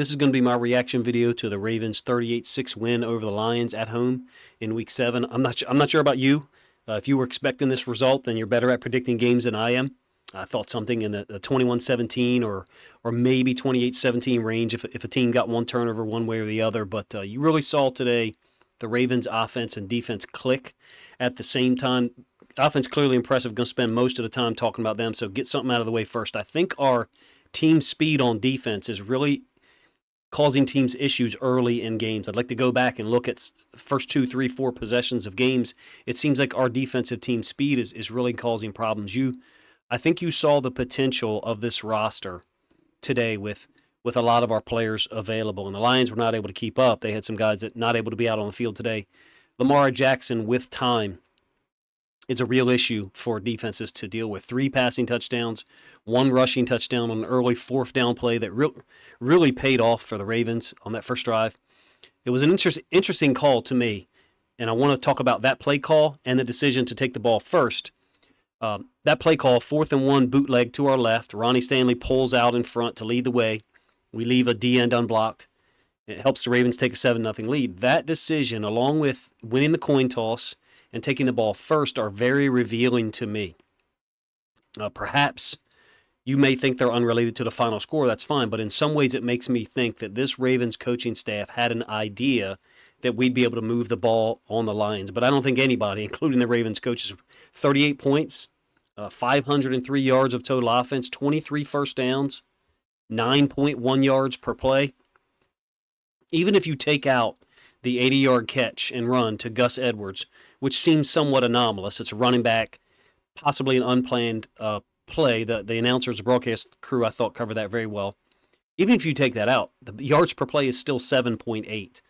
This is going to be my reaction video to the Ravens' 38-6 win over the Lions at home in Week 7. I'm not sure about you. If you were expecting this result, then you're better at predicting games than I am. I thought something in the 21-17 or maybe 28-17 range if a team got one turnover one way or the other. But you really saw today the Ravens' offense and defense click at the same time. Offense clearly impressive. Going to spend most of the time talking about them, so get something out of the way first. I think our team speed on defense is really causing teams issues early in games. I'd like to go back and look at first 2, 3, 4 possessions of games. It seems like our defensive team speed is really causing problems. I think you saw the potential of this roster today with a lot of our players available, and the Lions were not able to keep up. They had some guys that not able to be out on the field today. Lamar Jackson, with time, is a real issue for defenses to deal with. 3 passing touchdowns, 1 rushing touchdown on an early 4th down play that really paid off for the Ravens on that first drive. It was an interesting call to me, and I want to talk about that play call and the decision to take the ball first. That play call, 4th and 1, bootleg to our left. Ronnie Stanley pulls out in front to lead the way. We leave a D-end unblocked. It helps the Ravens take a 7-0 lead. That decision, along with winning the coin toss and taking the ball first, are very revealing to me. Perhaps you may think they're unrelated to the final score. That's fine. But in some ways, it makes me think that this Ravens coaching staff had an idea that we'd be able to move the ball on the Lions. But I don't think anybody, including the Ravens coaches, 38 points, 503 yards of total offense, 23 first downs, 9.1 yards per play. Even if you take out the 80-yard catch and run to Gus Edwards, which seems somewhat anomalous. It's a running back, possibly an unplanned play. The announcers, the broadcast crew, I thought covered that very well. Even if you take that out, the yards per play is still 7.8.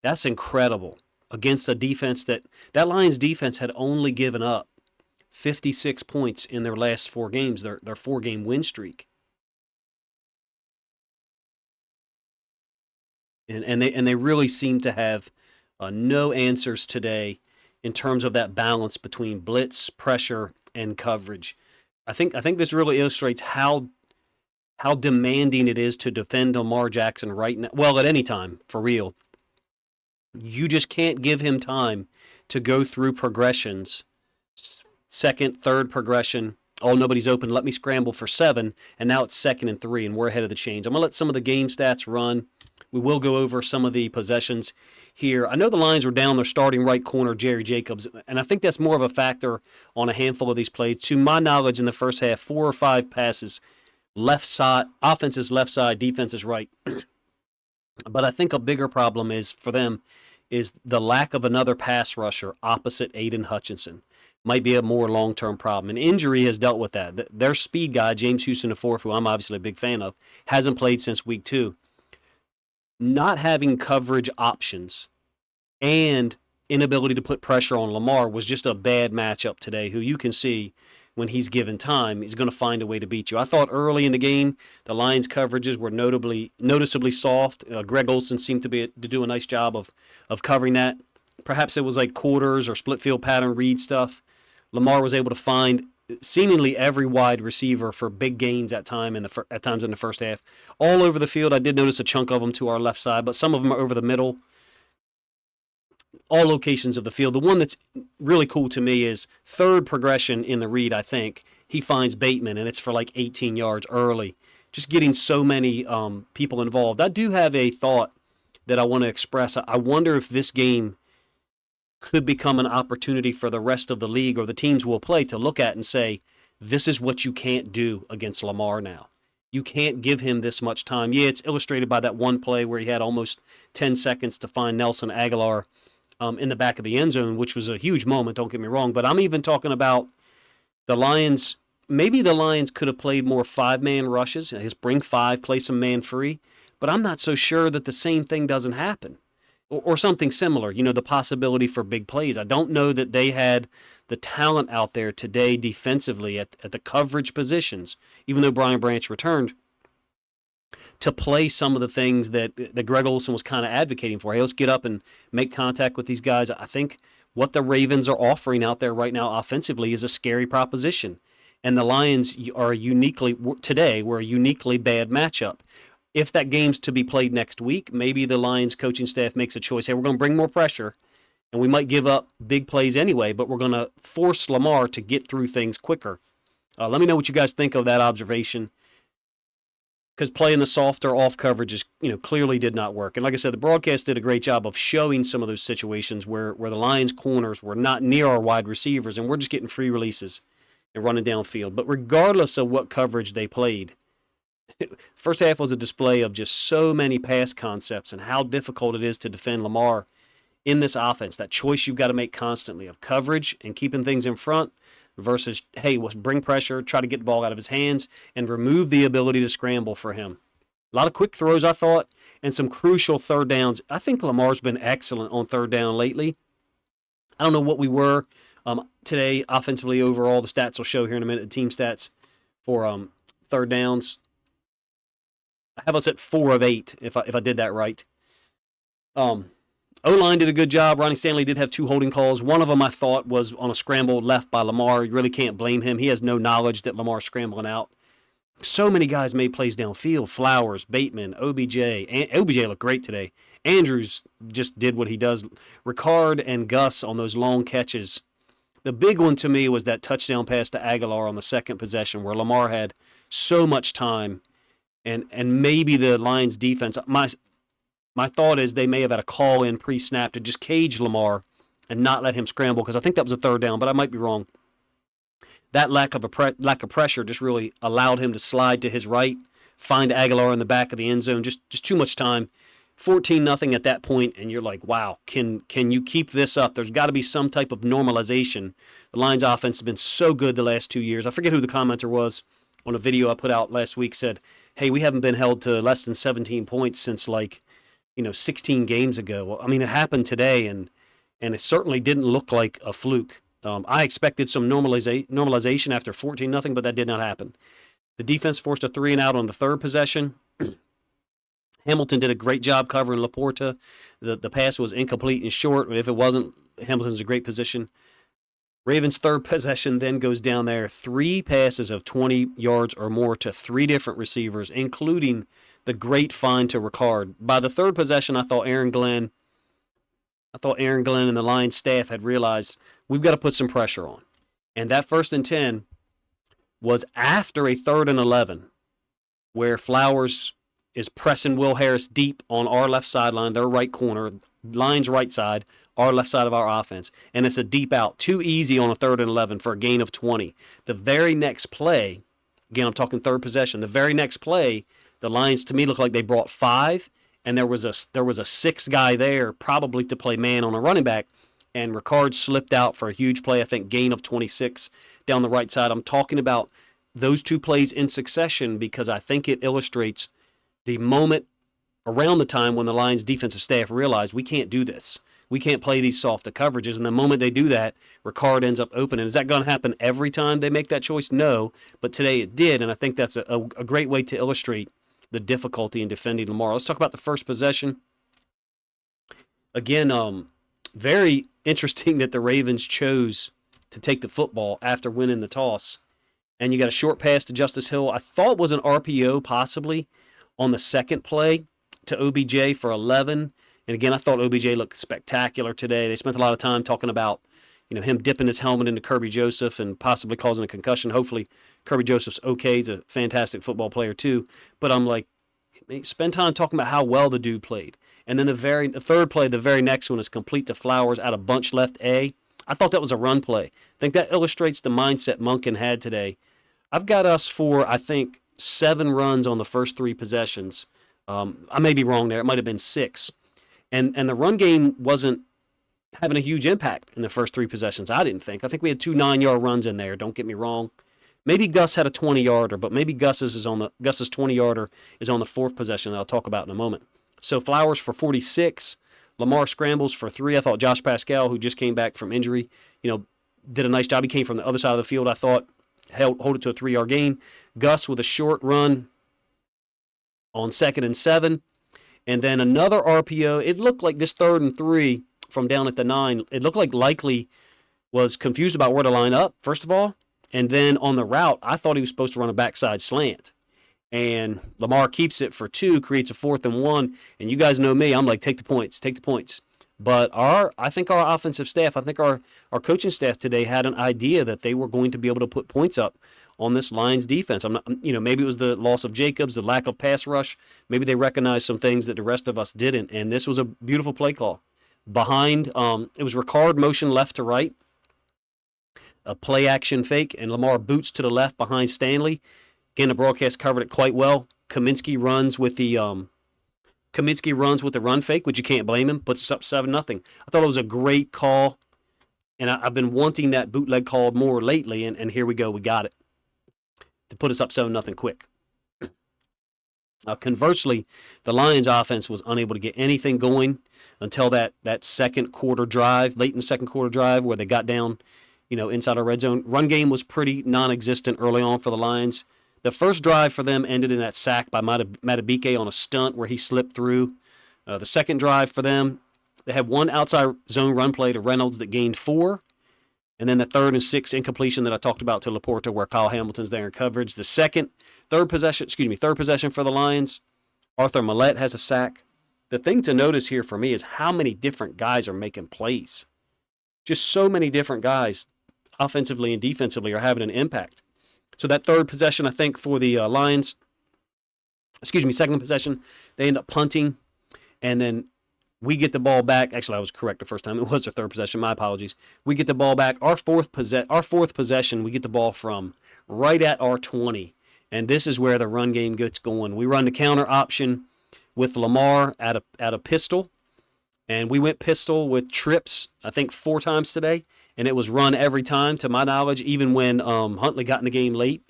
That's incredible against a defense that Lions defense had only given up 56 points in their last 4 games, their 4-game win streak. And they really seem to have no answers today in terms of that balance between blitz, pressure, and coverage. I think this really illustrates how demanding it is to defend Lamar Jackson right now. Well, at any time, for real. You just can't give him time to go through progressions. 2nd, 3rd progression. Oh, nobody's open. Let me scramble for 7. And now it's 2nd and 3, and we're ahead of the chains. I'm going to let some of the game stats run. We will go over some of the possessions here. I know the Lions were down their starting right corner, Jerry Jacobs, and I think that's more of a factor on a handful of these plays. To my knowledge, in the first half, 4 or 5 passes, left side, offense's left side, defense's right. But I think a bigger problem is for them is the lack of another pass rusher opposite Aiden Hutchinson. Might be a more long-term problem. And injury has dealt with that. Their speed guy, James Houston IV, who I'm obviously a big fan of, hasn't played since week 2. Not having coverage options and inability to put pressure on Lamar was just a bad matchup today, who you can see when he's given time, he's going to find a way to beat you. I thought early in the game, the Lions' coverages were noticeably soft. Greg Olsen seemed to do a nice job of covering that. Perhaps it was like quarters or split field pattern read stuff. Lamar was able to find seemingly every wide receiver for big gains at times in the first half. All over the field, I did notice a chunk of them to our left side, but some of them are over the middle. All locations of the field. The one that's really cool to me is 3rd progression in the read, I think. He finds Bateman, and it's for like 18 yards early. Just getting so many people involved. I do have a thought that I want to express. I wonder if this game could become an opportunity for the rest of the league or the teams we'll play to look at and say, this is what you can't do against Lamar now. You can't give him this much time. Yeah, it's illustrated by that one play where he had almost 10 seconds to find Nelson Aguilar in the back of the end zone, which was a huge moment, don't get me wrong. But I'm even talking about the Lions. Maybe the Lions could have played more 5-man rushes. Just bring 5, play some man free. But I'm not so sure that the same thing doesn't happen. Or something similar, the possibility for big plays. I don't know that they had the talent out there today defensively at the coverage positions, even though Brian Branch returned, to play some of the things that Greg Olsen was kind of advocating for. Hey, let's get up and make contact with these guys. I think what the Ravens are offering out there right now offensively is a scary proposition. And the Lions are we're a uniquely bad matchup. If that game's to be played next week, maybe the Lions coaching staff makes a choice. Hey, we're going to bring more pressure, and we might give up big plays anyway, but we're going to force Lamar to get through things quicker. Let me know what you guys think of that observation, because playing the softer off coverages, clearly did not work. And like I said, the broadcast did a great job of showing some of those situations where the Lions corners were not near our wide receivers, and we're just getting free releases and running downfield. But regardless of what coverage they played, first half was a display of just so many pass concepts and how difficult it is to defend Lamar in this offense. That choice you've got to make constantly of coverage and keeping things in front versus, hey, bring pressure, try to get the ball out of his hands, and remove the ability to scramble for him. A lot of quick throws, I thought, and some crucial third downs. I think Lamar's been excellent on third down lately. I don't know what we were today offensively overall. The stats will show here in a minute, the team stats for third downs. I have us at 4 of 8, if I did that right. O-line did a good job. Ronnie Stanley did have 2 holding calls. One of them I thought was on a scramble left by Lamar. You really can't blame him. He has no knowledge that Lamar's scrambling out. So many guys made plays downfield. Flowers, Bateman, OBJ. OBJ looked great today. Andrews just did what he does. Ricard and Gus on those long catches. The big one to me was that touchdown pass to Aguilar on the second possession where Lamar had so much time. And maybe the Lions defense, my thought is they may have had a call in pre-snap to just cage Lamar and not let him scramble, because I think that was a third down, but I might be wrong. That lack of pressure just really allowed him to slide to his right, find Aguilar in the back of the end zone. Just too much time. 14-0 at that point, and you're like, wow, can you keep this up? There's got to be some type of normalization. The Lions offense has been so good the last 2 years. I forget who the commenter was on a video I put out last week, said, hey, we haven't been held to less than 17 points since 16 games ago. Well, I mean, it happened today, and it certainly didn't look like a fluke. I expected some normalization after 14-0, but that did not happen. The defense forced a 3-and-out on the third possession. Hamilton did a great job covering Laporta. The pass was incomplete and short. If it wasn't, Hamilton's a great position. Ravens' third possession then goes down there. 3 passes of 20 yards or more to 3 different receivers, including the great find to Ricard. By the third possession, I thought Aaron Glenn and the Lions staff had realized we've got to put some pressure on. And that 1st and 10 was after a 3rd and 11, where Flowers is pressing Will Harris deep on our left sideline, their right corner, Lions' right side, our left side of our offense. And it's a deep out. Too easy on a 3rd and 11 for a gain of 20. The very next play, again, I'm talking third possession, the very next play, the Lions, to me, looked like they brought 5, and there was a 6th guy there, probably to play man on a running back, and Ricard slipped out for a huge play, I think gain of 26 down the right side. I'm talking about those 2 plays in succession because I think it illustrates the moment around the time when the Lions defensive staff realized we can't do this. We can't play these softer coverages. And the moment they do that, Ricard ends up open. And is that going to happen every time they make that choice? No. But today it did. And I think that's a great way to illustrate the difficulty in defending Lamar. Let's talk about the first possession. Again, very interesting that the Ravens chose to take the football after winning the toss. And you got a short pass to Justice Hill. I thought was an RPO possibly on the second play to OBJ for 11. And again, I thought OBJ looked spectacular today. They spent a lot of time talking about, him dipping his helmet into Kirby Joseph and possibly causing a concussion. Hopefully, Kirby Joseph's okay. He's a fantastic football player too. But I'm like, spend time talking about how well the dude played. And then the third play, the very next one, is complete to Flowers out of bunch left A. I thought that was a run play. I think that illustrates the mindset Monken had today. I've got us for, I think, 7 runs on the first 3 possessions. I may be wrong there. It might have been 6. And the run game wasn't having a huge impact in the first 3 possessions, I didn't think. I think we had 2 9-yard runs in there, don't get me wrong. Maybe Gus had a 20-yarder, but maybe Gus's 20-yarder is on the 4th possession that I'll talk about in a moment. So Flowers for 46. Lamar scrambles for 3. I thought Josh Pascal, who just came back from injury, did a nice job. He came from the other side of the field, I thought, hold it to a 3-yard gain. Gus with a short run on 2nd and 7. And then another RPO. It looked like this 3rd and 3 from down at the 9. It looked like Likely was confused about where to line up, first of all. And then on the route, I thought he was supposed to run a backside slant. and Lamar keeps it for 2, creates a 4th and 1. And you guys know me, I'm like, take the points, take the points. But I think our offensive staff, I think our coaching staff today had an idea that they were going to be able to put points up on this Lions defense. I'm not, maybe it was the loss of Jacobs, the lack of pass rush. Maybe they recognized some things that the rest of us didn't. And this was a beautiful play call. Behind, it was Ricard motion left to right, a play action fake, and Lamar boots to the left behind Stanley. Again, the broadcast covered it quite well. Kaminsky runs with the run fake, which you can't blame him. Puts us up 7-0. I thought it was a great call, and I've been wanting that bootleg called more lately, and here we go. We got it to put us up 7-0 quick. Conversely, the Lions offense was unable to get anything going until that second quarter drive, late in the second quarter drive, where they got down, inside our red zone. Run game was pretty non-existent early on for the Lions. The first drive for them ended in that sack by Matabike on a stunt where he slipped through. The second drive for them, they had one outside zone run play to Reynolds that gained 4. And then the 3rd and 6 incompletion that I talked about to Laporta where Kyle Hamilton's there in coverage. The third possession for the Lions, Arthur Millette has a sack. The thing to notice here for me is how many different guys are making plays. Just so many different guys, offensively and defensively, are having an impact. So that third possession, I think, for the Lions, second possession, they end up punting, and then we get the ball back. Actually, I was correct the first time. It was their third possession. My apologies. We get the ball back. Our fourth possession, we get the ball from right at our 20, and this is where the run game gets going. We run the counter option with Lamar at a pistol, and we went pistol with trips, I think 4 times today, and it was run every time, to my knowledge, even when Huntley got in the game late.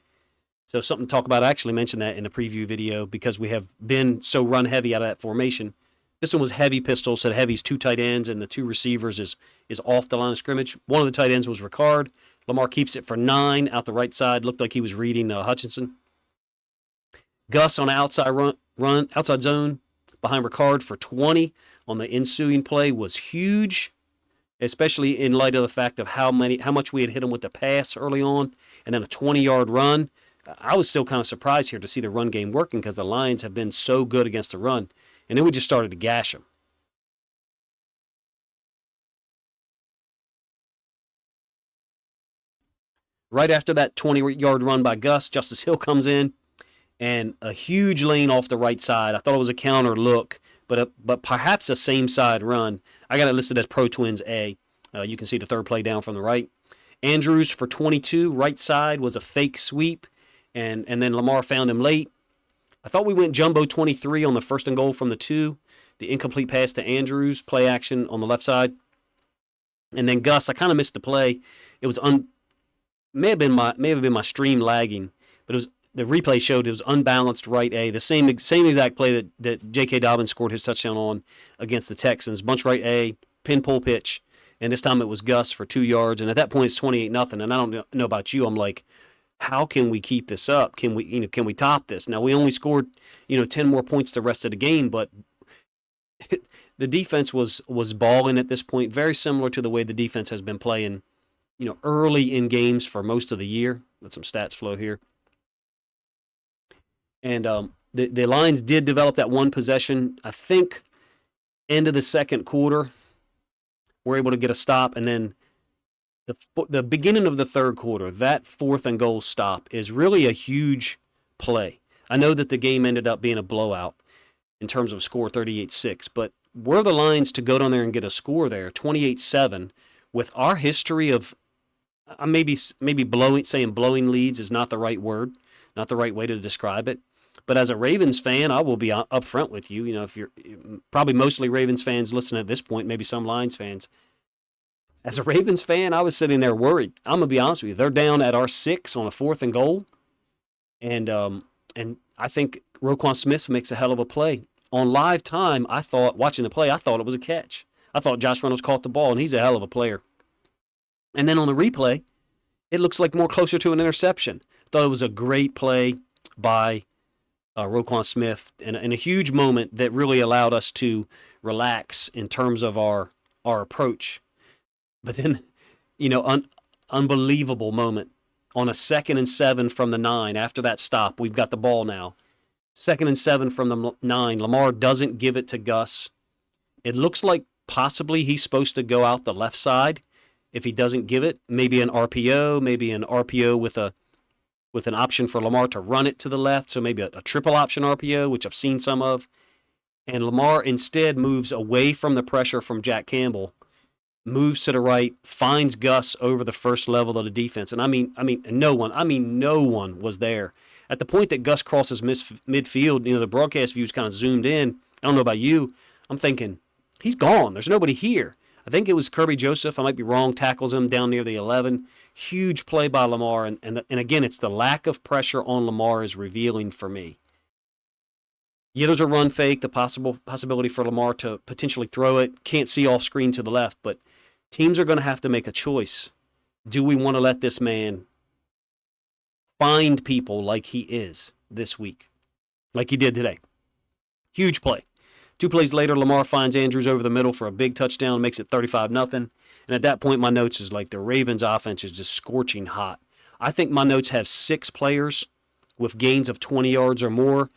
So something to talk about. I actually mentioned that in the preview video because we have been so run heavy out of that formation. This one was heavy pistol, so the heavy's 2 tight ends, and the 2 receivers is off the line of scrimmage. One of the tight ends was Ricard. Lamar keeps it for 9 out the right side. Looked like he was reading Hutchinson. Gus on the outside outside zone behind Ricard for 20 on the ensuing play was huge, especially in light of the fact of how much we had hit him with the pass early on, and then a 20-yard run. I was still kind of surprised here to see the run game working because the Lions have been so good against the run. And then we just started to gash them. Right after that 20-yard run by Gus, Justice Hill comes in, and a huge lane off the right side. I thought it was a counter look, but perhaps a same-side run. I got it listed as Pro Twins A. You can see the third play down from the right. Andrews for 22, right side, was a fake sweep, and then Lamar found him late. I thought we went jumbo 23 on the 1st and goal from the 2. The incomplete pass to Andrews, play action on the left side. And then Gus, I kind of missed the play. It was may have been my stream lagging, but it was the replay showed it was unbalanced right A. The same exact play that J.K. Dobbins scored his touchdown on against the Texans. Bunch right A, pin pull pitch, and this time it was Gus for 2 yards. And at that point it's 28-0. And I don't know about you, I'm like, how can we keep this up? Can we top this? Now we only scored 10 more points the rest of the game, but the defense was balling at this point, very similar to the way the defense has been playing, early in games for most of the year. Let some stats flow here. And the Lions did develop that one possession. I think end of the second quarter, we're able to get a stop, and then the beginning of the third quarter, that 4th and goal stop is really a huge play. I know that the game ended up being a blowout in terms of score 38-6, but were the Lions to go down there and get a score there, 28-7, with our history of maybe blowing leads is not the right word, not the right way to describe it. But as a Ravens fan, I will be upfront with you. If you're probably mostly Ravens fans listening at this point, maybe some Lions fans. As a Ravens fan, I was sitting there worried. I'm going to be honest with you. They're down at our 6 on a 4th and goal. And I think Roquan Smith makes a hell of a play. On live time, watching the play, I thought it was a catch. I thought Josh Reynolds caught the ball, and he's a hell of a player. And then on the replay, it looks like more closer to an interception. Thought it was a great play by Roquan Smith and a huge moment that really allowed us to relax in terms of our approach. But then, unbelievable moment on a 2nd and 7 from the 9. After that stop, we've got the ball now. 2nd and 7 from the 9. Lamar doesn't give it to Gus. It looks like possibly he's supposed to go out the left side. If he doesn't give it, maybe an RPO with an option for Lamar to run it to the left, so maybe a triple option RPO, which I've seen some of. And Lamar instead moves away from the pressure from Jack Campbell, moves to the right, finds Gus over the first level of the defense. And no one was there. At the point that Gus crosses midfield, the broadcast view's kind of zoomed in. I don't know about you. I'm thinking, he's gone. There's nobody here. I think it was Kirby Joseph, I might be wrong, tackles him down near the 11. Huge play by Lamar. And again, it's the lack of pressure on Lamar is revealing for me. Yeah, there's a run fake, the possibility for Lamar to potentially throw it. Can't see off screen to the left, but teams are going to have to make a choice. Do we want to let this man find people like he is this week, like he did today? Huge play. 2 plays later, Lamar finds Andrews over the middle for a big touchdown, makes it 35-0. And at that point, my notes is like the Ravens' offense is just scorching hot. I think my notes have 6 players with gains of 20 yards or more.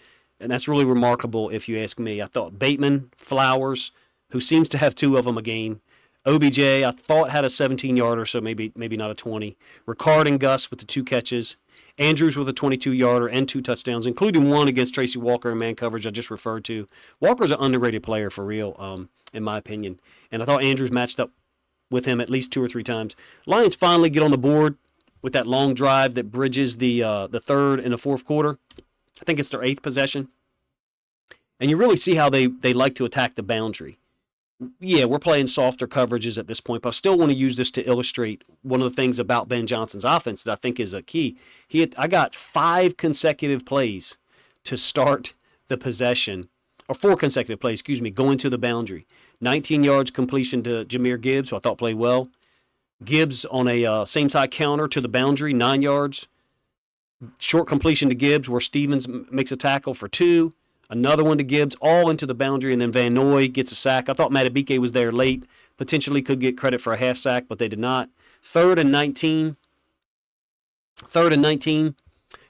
And that's really remarkable if you ask me. I thought Bateman, Flowers, who seems to have 2 of them a game. OBJ, I thought had a 17-yarder, so maybe not a 20. Ricard and Gus with the 2 catches. Andrews with a 22-yarder and 2 touchdowns, including one against Tracy Walker in man coverage I just referred to. Walker's an underrated player for real, in my opinion. And I thought Andrews matched up with him at least 2 or 3 times. Lions finally get on the board with that long drive that bridges the third and the fourth quarter. I think it's their 8th possession. And you really see how they like to attack the boundary. Yeah, we're playing softer coverages at this point, but I still want to use this to illustrate one of the things about Ben Johnson's offense that I think is a key. I got 5 consecutive plays to start the possession, or 4 consecutive plays, going to the boundary. 19 yards completion to Jahmyr Gibbs, who I thought played well. Gibbs on a same-side counter to the boundary, 9 yards. Short completion to Gibbs where Stevens makes a tackle for 2. Another one to Gibbs, all into the boundary, and then Van Noy gets a sack. I thought Matabike was there late. Potentially could get credit for a half sack, but they did not. 3rd and 19.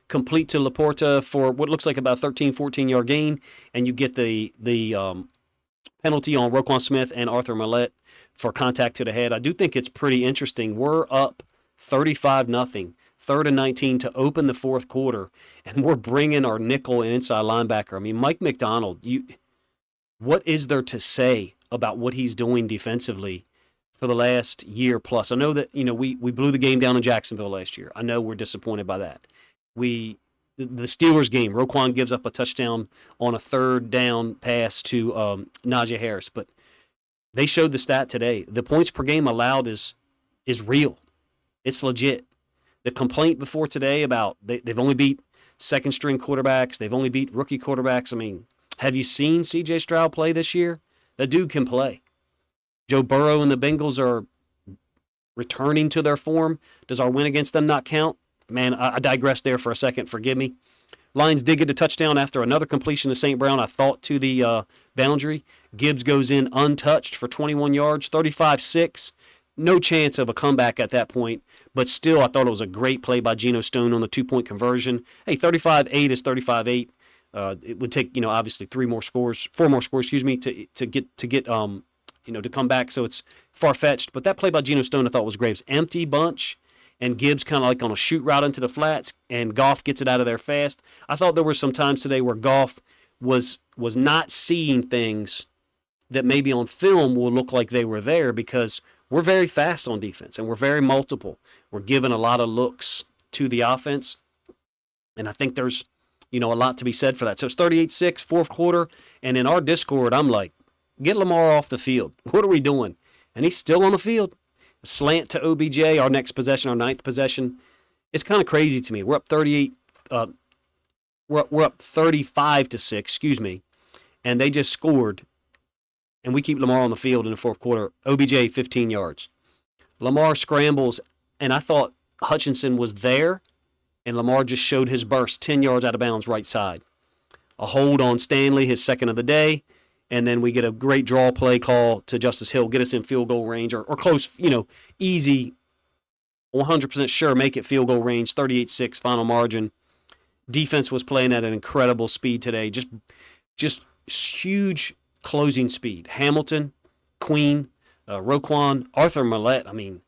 Complete to Laporta for what looks like about a 13, 14-yard gain, and you get the penalty on Roquan Smith and Arthur Millette for contact to the head. I do think it's pretty interesting. We're up 35-0. 3rd and 19 to open the fourth quarter, and we're bringing our nickel and inside linebacker. I mean, Mike McDonald, what is there to say about what he's doing defensively for the last year plus? I know that, we blew the game down in Jacksonville last year. I know we're disappointed by that. The Steelers game, Roquan gives up a touchdown on a 3rd down pass to Najee Harris, but they showed the stat today. The points per game allowed is real. It's legit. The complaint before today about they've only beat second-string quarterbacks. They've only beat rookie quarterbacks. I mean, have you seen C.J. Stroud play this year? That dude can play. Joe Burrow and the Bengals are returning to their form. Does our win against them not count? Man, I digress there for a second. Forgive me. Lions did get a touchdown after another completion to St. Brown, I thought, to the boundary. Gibbs goes in untouched for 21 yards, 35-6. No chance of a comeback at that point, but still I thought it was a great play by Geno Stone on the 2-point conversion. Hey, 35-8 is 35-8. It would take, obviously 4 more scores, to get to come back. So it's far-fetched. But that play by Geno Stone I thought was great. It was empty bunch, and Gibbs kind of like on a shoot route into the flats, and Goff gets it out of there fast. I thought there were some times today where Goff was not seeing things that maybe on film will look like they were there, because we're very fast on defense, and we're very multiple. We're giving a lot of looks to the offense, and I think there's, a lot to be said for that. So it's 38-6, fourth quarter, and in our Discord, I'm like, get Lamar off the field. What are we doing? And he's still on the field. A slant to OBJ, our next possession, our 9th possession. It's kind of crazy to me. We're up 35-6, and they just scored. And we keep Lamar on the field in the fourth quarter. OBJ, 15 yards. Lamar scrambles, and I thought Hutchinson was there, and Lamar just showed his burst, 10 yards out of bounds right side. A hold on Stanley, his 2nd of the day, and then we get a great draw play call to Justice Hill, get us in field goal range, or close, easy, 100% sure, make it field goal range, 38-6 final margin. defense was playing at an incredible speed today. Just huge closing speed. Hamilton, Queen, Roquan, Arthur Millette. I mean,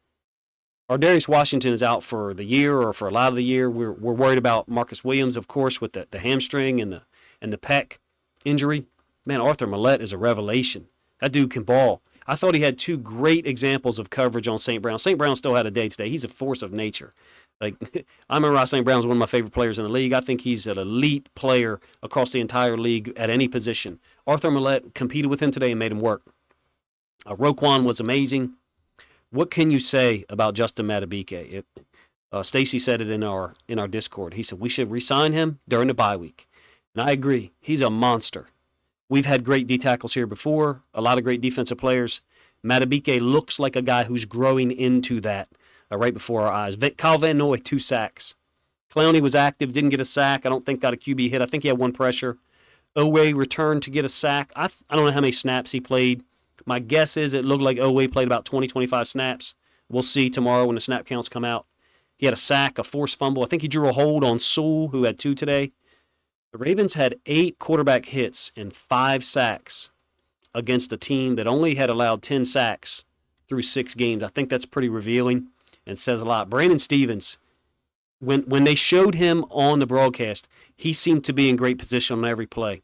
Darius Washington is out for the year or for a lot of the year. We're worried about Marcus Williams, of course, with the hamstring and the pec injury. Man, Arthur Millette is a revelation. That dude can ball. I thought he had two great examples of coverage on St. Brown. St. Brown still had a day today. He's a force of nature. Like, Amon-Ra St. Brown is one of my favorite players in the league. I think he's an elite player across the entire league at any position. Arthur Millette competed with him today and made him work. Roquan was amazing. What can you say about Justin Madubuike? Stacy said it in our Discord. He said we should re-sign him during the bye week. And I agree. He's a monster. We've had great D tackles here before, a lot of great defensive players. Madubuike looks like a guy who's growing into that right before our eyes. Kyle Van Noy, 2 sacks. Clowney was active, didn't get a sack. I don't think got a QB hit. I think he had 1 pressure. Oweh returned to get a sack. I don't know how many snaps he played. My guess is it looked like Oweh played about 20, 25 snaps. We'll see tomorrow when the snap counts come out. He had a sack, a forced fumble. I think he drew a hold on Sewell, who had 2 today. The Ravens had 8 quarterback hits and 5 sacks against a team that only had allowed 10 sacks through 6 games. I think that's pretty revealing and says a lot. Brandon Stevens, when they showed him on the broadcast, he seemed to be in great position on every play.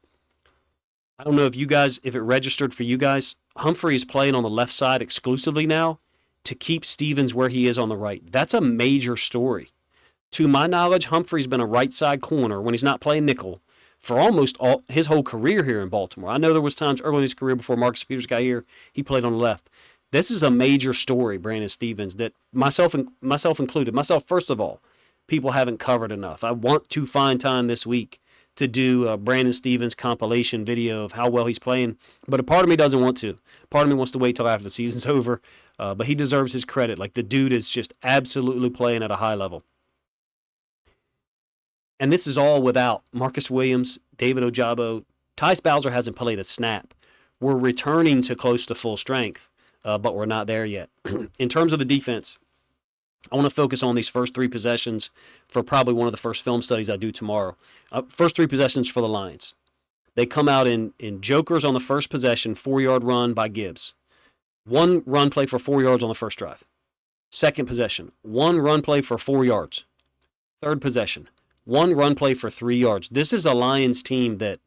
I don't know if it registered for you guys. Humphrey is playing on the left side exclusively now to keep Stevens where he is on the right. That's a major story. To my knowledge, Humphrey's been a right side corner when he's not playing nickel for almost his whole career here in Baltimore. I know there was times early in his career before Marcus Peters got here, he played on the left. This is a major story, Brandon Stevens, that myself included. Myself, first of all, people haven't covered enough. I want to find time this week to do a Brandon Stevens compilation video of how well he's playing, but a part of me doesn't want to. Part of me wants to wait till after the season's over, but he deserves his credit. Like, the dude is just absolutely playing at a high level. And this is all without Marcus Williams, David Ojabo. Tyus Bowser hasn't played a snap. We're returning to close to full strength, but we're not there yet. In terms of the defense, I want to focus on these first 3 possessions for probably one of the first film studies I do tomorrow. First 3 possessions for the Lions. They come out in jokers on the first possession, 4-yard run by Gibbs. 1 run play for 4 yards on the first drive. Second possession, 1 run play for 4 yards. Third possession, 1 run play for 3 yards. This is a Lions team that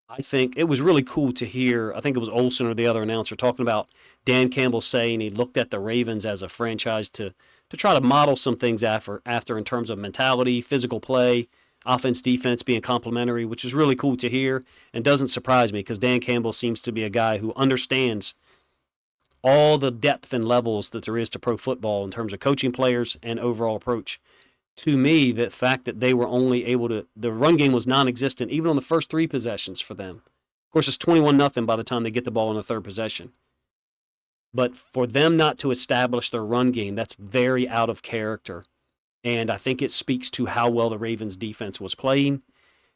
I think it was really cool to hear. I think it was Olsen or the other announcer talking about Dan Campbell saying he looked at the Ravens as a franchise to try to model some things after in terms of mentality, physical play, offense, defense being complementary, which is really cool to hear and doesn't surprise me because Dan Campbell seems to be a guy who understands all the depth and levels that there is to pro football in terms of coaching players and overall approach. To me, the fact that they were only able to, the run game was non-existent even on the first 3 possessions for them. Of course, it's 21-0 by the time they get the ball in the third possession. But for them not to establish their run game, that's very out of character. And I think it speaks to how well the Ravens defense was playing,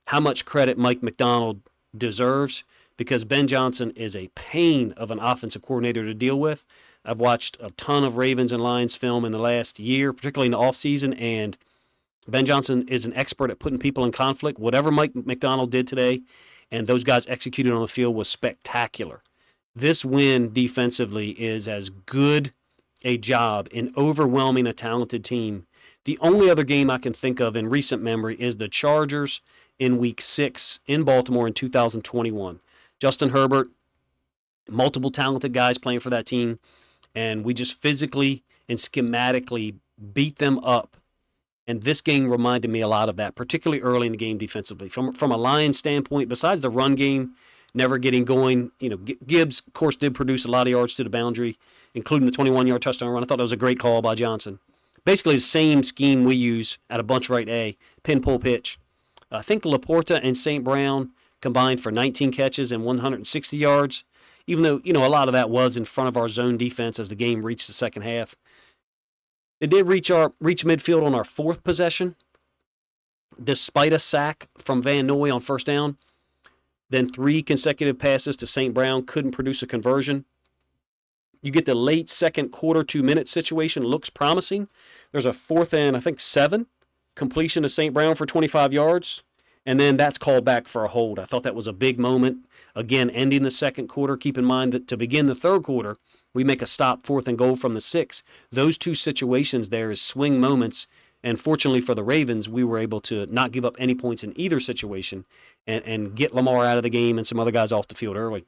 how much credit Mike McDonald deserves, because Ben Johnson is a pain of an offensive coordinator to deal with. I've watched a ton of Ravens and Lions film in the last year, particularly in the offseason, and Ben Johnson is an expert at putting people in conflict. Whatever Mike McDonald did today and those guys executed on the field was spectacular. This win defensively is as good a job in overwhelming a talented team. The only other game I can think of in recent memory is the Chargers in Week 6 in Baltimore in 2021. Justin Herbert, multiple talented guys playing for that team, and we just physically and schematically beat them up. And this game reminded me a lot of that, particularly early in the game defensively. From a Lions standpoint, besides the run game never getting going, Gibbs, of course, did produce a lot of yards to the boundary, including the 21-yard touchdown run. I thought that was a great call by Johnson. Basically the same scheme we use at a bunch right A, pin, pull, pitch. I think Laporta and St. Brown combined for 19 catches and 160 yards, even though, a lot of that was in front of our zone defense as the game reached the second half. They did reach midfield on our 4th possession, despite a sack from Van Noy on first down. Then 3 consecutive passes to St. Brown, couldn't produce a conversion. You get the late second quarter, 2-minute situation, looks promising. There's a 4th and, I think, 7 completion to St. Brown for 25 yards. and then that's called back for a hold. I thought that was a big moment. Again, ending the second quarter. Keep in mind that to begin the third quarter, we make a stop, 4th and goal from the 6. Those two situations there is swing moments. And fortunately for the Ravens, we were able to not give up any points in either situation and get Lamar out of the game and some other guys off the field early.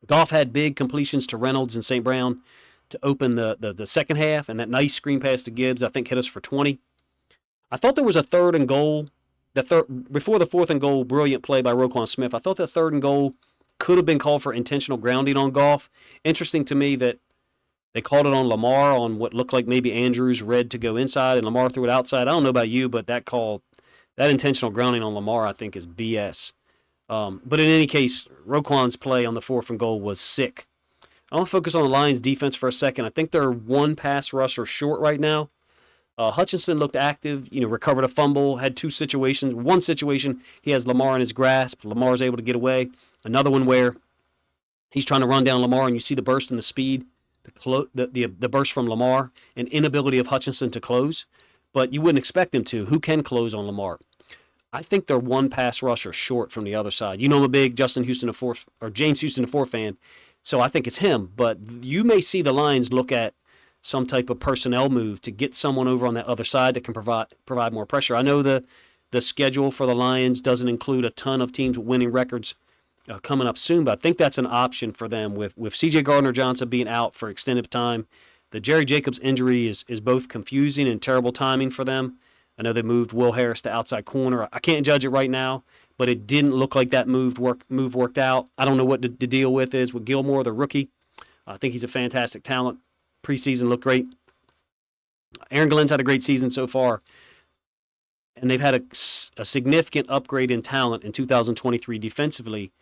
Goff had big completions to Reynolds and St. Brown to open the second half, and that nice screen pass to Gibbs, I think, hit us for 20. I thought there was a 3rd and goal. Before the 4th and goal, brilliant play by Roquan Smith. I thought the 3rd and goal could have been called for intentional grounding on Goff. Interesting to me that they called it on Lamar on what looked like maybe Andrews read to go inside and Lamar threw it outside. I don't know about you, but that intentional grounding on Lamar, I think, is BS. But in any case, Roquan's play on the 4th and goal was sick. I want to focus on the Lions' defense for a second. I think they're one pass rusher short right now. Hutchinson looked active, recovered a fumble, had two situations. One situation, he has Lamar in his grasp. Lamar's able to get away. Another one where he's trying to run down Lamar, and you see the burst and the speed, the burst from Lamar, and inability of Hutchinson to close. But you wouldn't expect him to. Who can close on Lamar? I think they're one pass rusher short from the other side. I'm a big James Houston IV fan, so I think it's him. But you may see the Lions look at some type of personnel move to get someone over on that other side that can provide more pressure. I know the schedule for the Lions doesn't include a ton of teams with winning records coming up soon, but I think that's an option for them with C.J. Gardner-Johnson being out for extended time. The Jerry Jacobs injury is both confusing and terrible timing for them. I know they moved Will Harris to outside corner. I can't judge it right now, but it didn't look like that move worked out. I don't know what the deal with Gilmore, the rookie. I think he's a fantastic talent. Preseason looked great. Aaron Glenn's had a great season so far, and they've had a significant upgrade in talent in 2023 defensively,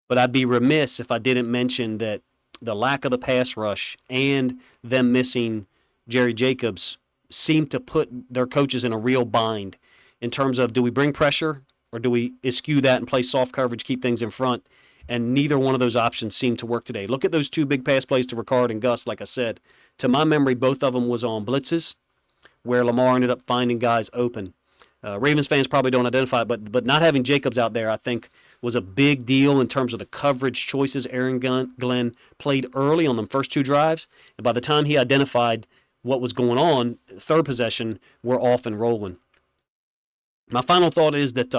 but I'd be remiss if I didn't mention that the lack of the pass rush and them missing Jerry Jacobs seemed to put their coaches in a real bind in terms of, do we bring pressure or do we eschew that and play soft coverage, keep things in front? And neither one of those options seemed to work today. Look at those two big pass plays to Ricard and Gus, like I said. To my memory, both of them was on blitzes where Lamar ended up finding guys open. Ravens fans probably don't identify it, but not having Jacobs out there, I think, was a big deal in terms of the coverage choices Aaron Glenn played early on the first two drives. And by the time he identified what was going on, third possession, we're off and rolling. My final thought is that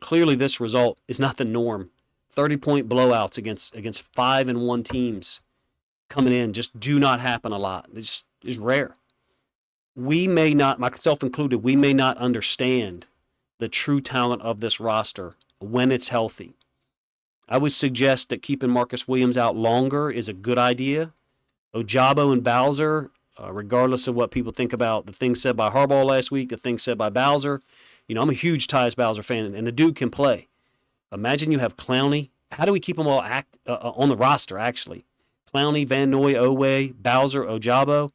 clearly this result is not the norm. 30-point blowouts against 5-1 teams coming in just do not happen a lot. It's rare. We may not, myself included, we may not understand the true talent of this roster when it's healthy. I would suggest that keeping Marcus Williams out longer is a good idea. Ojabo and Bowser, regardless of what people think about the things said by Harbaugh last week, the things said by Bowser, I'm a huge Tyus Bowser fan, and the dude can play. Imagine you have Clowney. How do we keep them all on the roster, actually? Clowney, Van Noy, Owe, Bowser, Ojabo.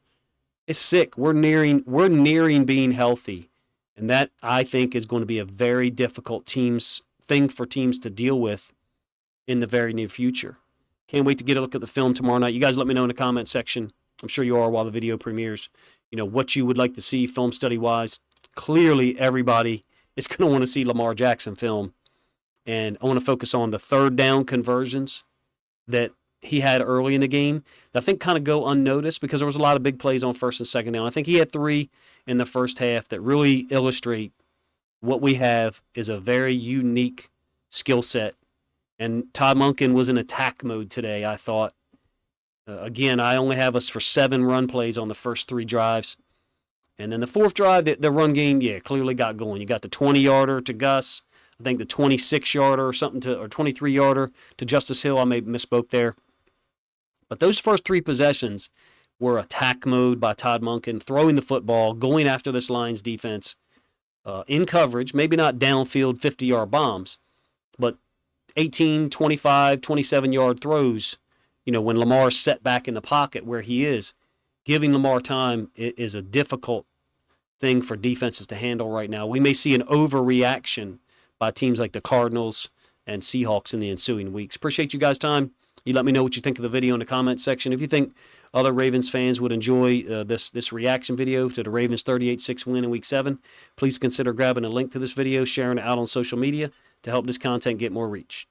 It's sick. We're nearing being healthy, and that, I think, is going to be a very difficult thing for teams to deal with in the very near future. Can't wait to get a look at the film tomorrow night. You guys let me know in the comment section. I'm sure you are while the video premieres. What you would like to see film study-wise. Clearly, everybody is going to want to see Lamar Jackson film. And I want to focus on the third down conversions that he had early in the game that I think kind of go unnoticed because there was a lot of big plays on first and second down. I think he had 3 in the first half that really illustrate what we have is a very unique skill set. And Todd Monken was in attack mode today, I thought. Again, I only have us for 7 run plays on the first 3 drives. And then the fourth drive, the run game, clearly got going. You got the 20-yarder to Gus. I think the 26-yarder or something or 23-yarder to Justice Hill. I may misspoke there. But those first 3 possessions were attack mode by Todd Monken, throwing the football, going after this Lions defense in coverage, maybe not downfield 50-yard bombs, but 18, 25, 27-yard throws, when Lamar's set back in the pocket where he is. Giving Lamar time is a difficult thing for defenses to handle right now. We may see an overreaction by teams like the Cardinals and Seahawks in the ensuing weeks. Appreciate you guys' time. You let me know what you think of the video in the comment section. If you think other Ravens fans would enjoy this reaction video to the Ravens 38-6 win in Week 7, please consider grabbing a link to this video, sharing it out on social media to help this content get more reach.